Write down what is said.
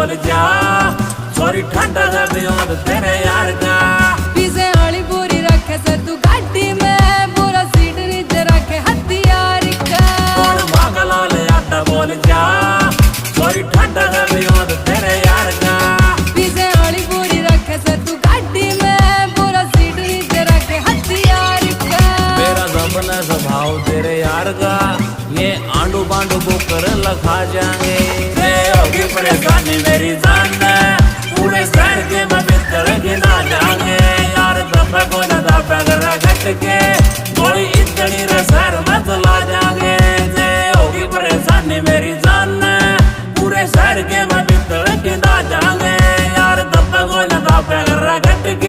बोल जा छोरी ठंडा है बियोद तेरे यार का पीछे आली पूरी रखे से तू गाड़ी में पूरा सीट नीचे रखे हथियार का कौन मांगला ले आटा बोल जा छोरी ठंडा है बियोद तेरे यार का पीछे आली पूरी रखे से तू गाड़ी में पूरा सीट नीचे रखे हथियार का मेरा जबना स्वभाव तेरे यार का ये आंडू बांडू बुकर लखा जाएंगे ये होगी परेशानी मेरी जान पूरे शहर के मैं बिस्तर के ना जाएंगे यार दफा को ना दफा कर घट के